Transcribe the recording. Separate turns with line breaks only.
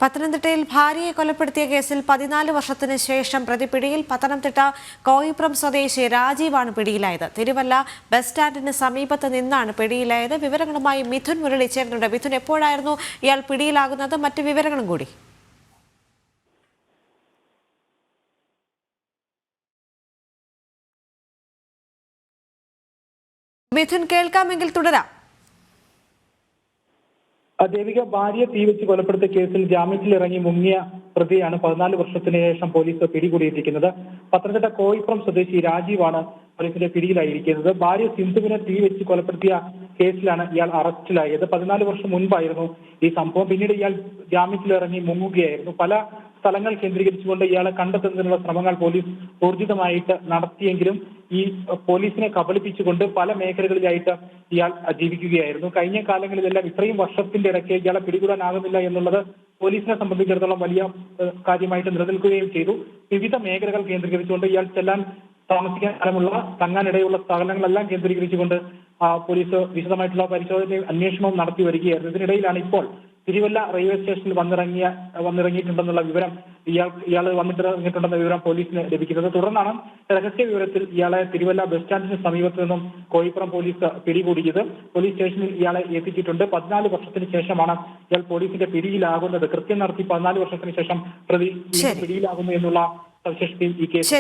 പത്തനംതിട്ടയിൽ ഭാര്യയെ കൊലപ്പെടുത്തിയ കേസിൽ 14 വർഷത്തിന് ശേഷം പ്രതി പിടിയിൽ. പത്തനംതിട്ട കോയിപ്രം സ്വദേശി രാജീവാണ് പിടിയിലായത്. തിരുവല്ല ബസ് സ്റ്റാൻഡിന് സമീപത്ത് നിന്നാണ് പിടിയിലായത്. വിവരങ്ങളുമായി മിഥുൻ മുരളി ചേരുന്നുണ്ട്. മിഥുൻ, എപ്പോഴായിരുന്നു ഇയാൾ പിടിയിലാകുന്നത്? മറ്റു വിവരങ്ങളും കൂടി. മിഥുൻ, കേൾക്കാമെങ്കിൽ തുടരാം.
ദേവിക, ഭാര്യയെ തീവെച്ച് കൊലപ്പെടുത്തിയ കേസിൽ ജാമ്യത്തിലിറങ്ങി മുങ്ങിയ പ്രതിയാണ് 14 വർഷത്തിന് ശേഷം പോലീസ് പിടികൂടിയിരിക്കുന്നത്. പത്തനംതിട്ട കോയിപ്രം സ്വദേശി രാജീവാണ് പോലീസിന്റെ പിടിയിലായിരിക്കുന്നത്. ഭാര്യ സിന്ധുവിനെ തീവെച്ച് കൊലപ്പെടുത്തിയ കേസിലാണ് ഇയാൾ അറസ്റ്റിലായത്. 14 വർഷം മുൻപായിരുന്നു ഈ സംഭവം. പിന്നീട് ഇയാൾ ജാമ്യത്തിലിറങ്ങി മുങ്ങുകയായിരുന്നു. പല സ്ഥലങ്ങൾ കേന്ദ്രീകരിച്ചുകൊണ്ട് ഇയാളെ കണ്ടെത്തുന്നതിനുള്ള ശ്രമങ്ങൾ പോലീസ് ഊർജിതമായിട്ട് നടത്തിയെങ്കിലും ഈ പോലീസിനെ കബളിപ്പിച്ചുകൊണ്ട് പല മേഖലകളിലായിട്ട് ഇയാൾ ജീവിക്കുകയായിരുന്നു. കഴിഞ്ഞ കാലങ്ങളിലെല്ലാം ഇത്രയും വർഷത്തിന്റെ ഇടയ്ക്ക് ഇയാളെ പിടികൂടാനാകുന്നില്ല എന്നുള്ളത് പോലീസിനെ സംബന്ധിച്ചിടത്തോളം വലിയ കാര്യമായിട്ട് നിലനിൽക്കുകയും ചെയ്തു. വിവിധ മേഖലകൾ കേന്ദ്രീകരിച്ചുകൊണ്ട് ഇയാൾ താമസിക്കാൻ സ്ഥലമുള്ള തങ്ങാനിടയുള്ള സ്ഥലങ്ങളെല്ലാം കേന്ദ്രീകരിച്ചുകൊണ്ട് പോലീസ് വിശദമായിട്ടുള്ള പരിശോധനയും അന്വേഷണവും നടത്തി വരികയായിരുന്നു. ഇതിനിടയിലാണ് ഇപ്പോൾ തിരുവല്ല റെയിൽവേ സ്റ്റേഷനിൽ വന്നിറങ്ങിയിട്ടുണ്ടെന്നുള്ള വിവരം ഇയാൾ വന്നിട്ടിറങ്ങിയിട്ടുണ്ടെന്ന വിവരം പോലീസിന് ലഭിക്കുന്നത്. തുടർന്നാണ് രഹസ്യ വിവരത്തിൽ ഇയാളെ തിരുവല്ല ബസ് സ്റ്റാൻഡിന് സമീപത്ത് നിന്നും കോയിപ്പുറം പോലീസ് പിടികൂടിയത്. പോലീസ് സ്റ്റേഷനിൽ ഇയാളെ എത്തിച്ചിട്ടുണ്ട്. 14 വർഷത്തിന് ശേഷമാണ് ഇയാൾ പോലീസിന്റെ പിടിയിലാകുന്നത്. കൃത്യം നടത്തി 14 വർഷത്തിന് ശേഷം പ്രതി പിടിയിലാകുന്നു എന്നുള്ള സവിശേഷതയും ഈ കേസ്.